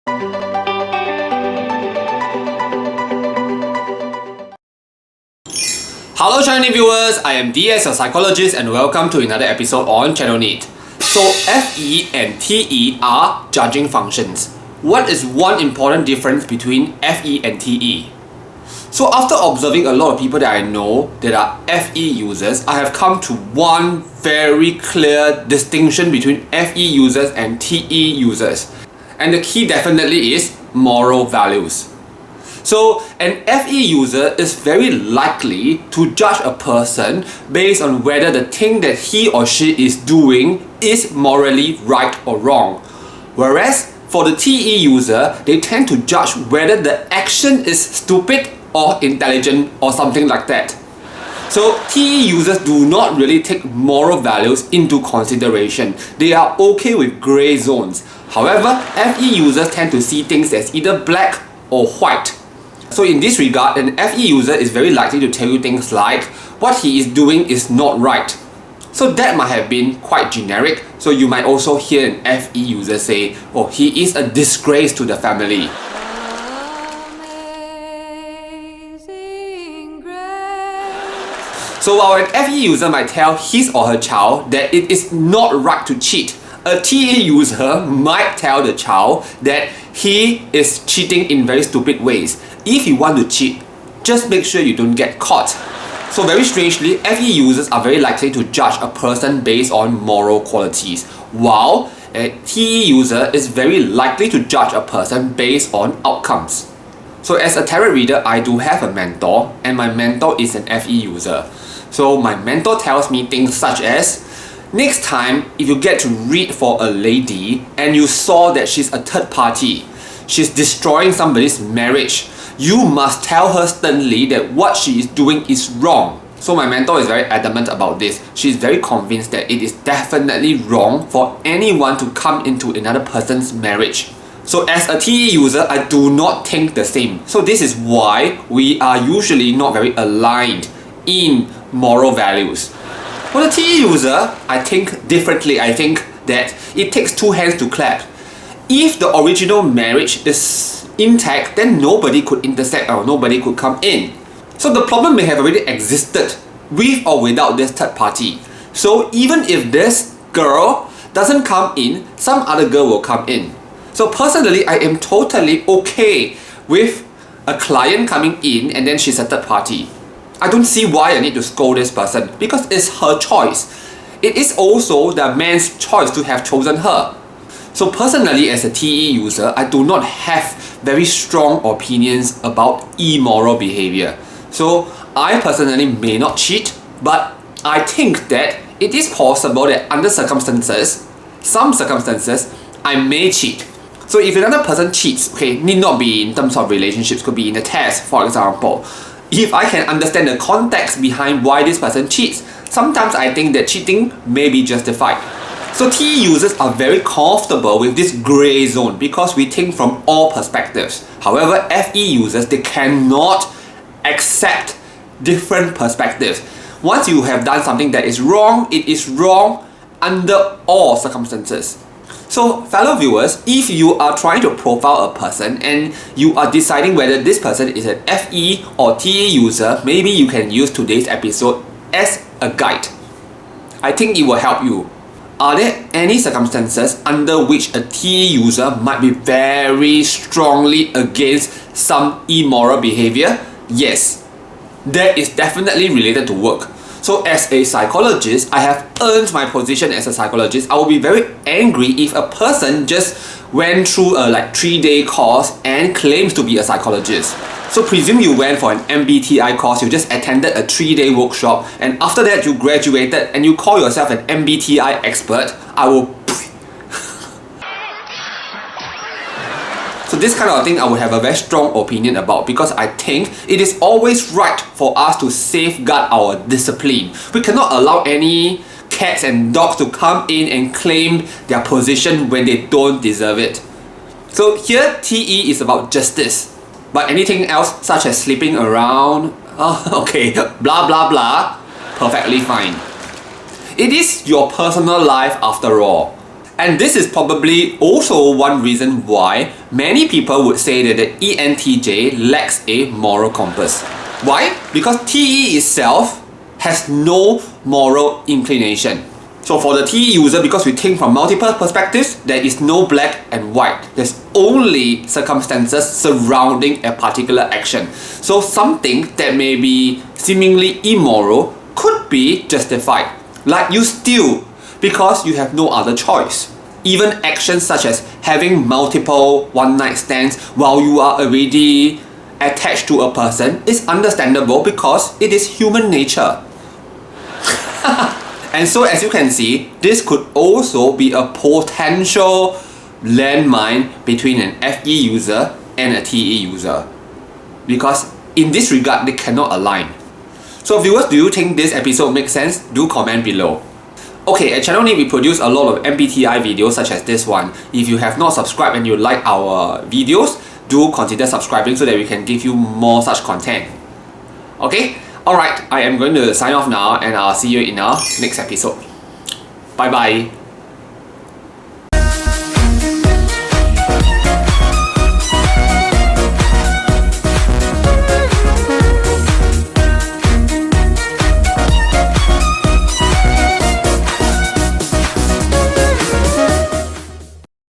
Hello Channel viewers, I am DS, your psychologist, and welcome to another episode on Channel NITT. So FE and TE are judging functions. What is one important difference between FE and TE? So after observing a lot of people that I know that are FE users, I have come to one very clear distinction between FE users and TE users. And the key definitely is moral values. So an FE user is very likely to judge a person based on whether the thing that he or she is doing is morally right or wrong. Whereas for the TE user, they tend to judge whether the action is stupid or intelligent or something like that. So TE users do not really take moral values into consideration. They are okay with grey zones. However, FE users tend to see things as either black or white. So in this regard, an FE user is very likely to tell you things like what he is doing is not right. So that might have been quite generic. So you might also hear an FE user say, oh, he is a disgrace to the family. So while an FE user might tell his or her child that it is not right to cheat, a TE user might tell the child that he is cheating in very stupid ways. If you want to cheat, just make sure you don't get caught. So very strangely, FE users are very likely to judge a person based on moral qualities, while a TE user is very likely to judge a person based on outcomes. So as a tarot reader, I do have a mentor, and my mentor is an FE user. So my mentor tells me things such as, next time, if you get to read for a lady and you saw that she's a third party, she's destroying somebody's marriage, you must tell her sternly that what she is doing is wrong. So my mentor is very adamant about this. She's very convinced that it is definitely wrong for anyone to come into another person's marriage. So as a TE user, I do not think the same. So this is why we are usually not very aligned in moral values. For the TE user, I think differently. I think that it takes two hands to clap. If the original marriage is intact, then nobody could intersect or nobody could come in. So the problem may have already existed with or without this third party. So even if this girl doesn't come in, some other girl will come in. So personally, I am totally okay with a client coming in and then she's a third party. I don't see why I need to scold this person because it's her choice. It is also the man's choice to have chosen her. So personally, as a TE user, I do not have very strong opinions about immoral behavior. So I personally may not cheat, but I think that it is possible that under circumstances, some circumstances, I may cheat. So if another person cheats, okay, need not be in terms of relationships, could be in a test, for example. If I can understand the context behind why this person cheats, sometimes I think that cheating may be justified. So TE users are very comfortable with this grey zone because we think from all perspectives. However, FE users, they cannot accept different perspectives. Once you have done something that is wrong, it is wrong under all circumstances. So fellow viewers, if you are trying to profile a person and you are deciding whether this person is an FE or TE user, maybe you can use today's episode as a guide. I think it will help you. Are there any circumstances under which a TE user might be very strongly against some immoral behavior? Yes, that is definitely related to work. So as a psychologist, I have earned my position as a psychologist. I will be very angry if a person just went through a 3-day course and claims to be a psychologist. So presume you went for an MBTI course, you just attended a 3-day workshop, and after that you graduated and you call yourself an MBTI expert. I will... So this kind of thing I would have a very strong opinion about because I think it is always right for us to safeguard our discipline. We cannot allow any cats and dogs to come in and claim their position when they don't deserve it. So here TE is about justice. But anything else such as sleeping around, okay, blah blah blah, perfectly fine. It is your personal life after all. And this is probably also one reason why many people would say that the ENTJ lacks a moral compass. Why? Because TE itself has no moral inclination. So for the TE user, because we think from multiple perspectives, there is no black and white. There's only circumstances surrounding a particular action. So something that may be seemingly immoral could be justified. Like you steal because you have no other choice. Even actions such as having multiple one-night stands while you are already attached to a person is understandable because it is human nature. And so as you can see, this could also be a potential landmine between an FE user and a TE user, because in this regard they cannot align. So viewers, do you think this episode makes sense? Do comment below. Okay, at Channel NITT we produce a lot of MBTI videos such as this one. If you have not subscribed and you like our videos, do consider subscribing so that we can give you more such content. Okay? Alright, I am going to sign off now and I'll see you in our next episode. Bye bye.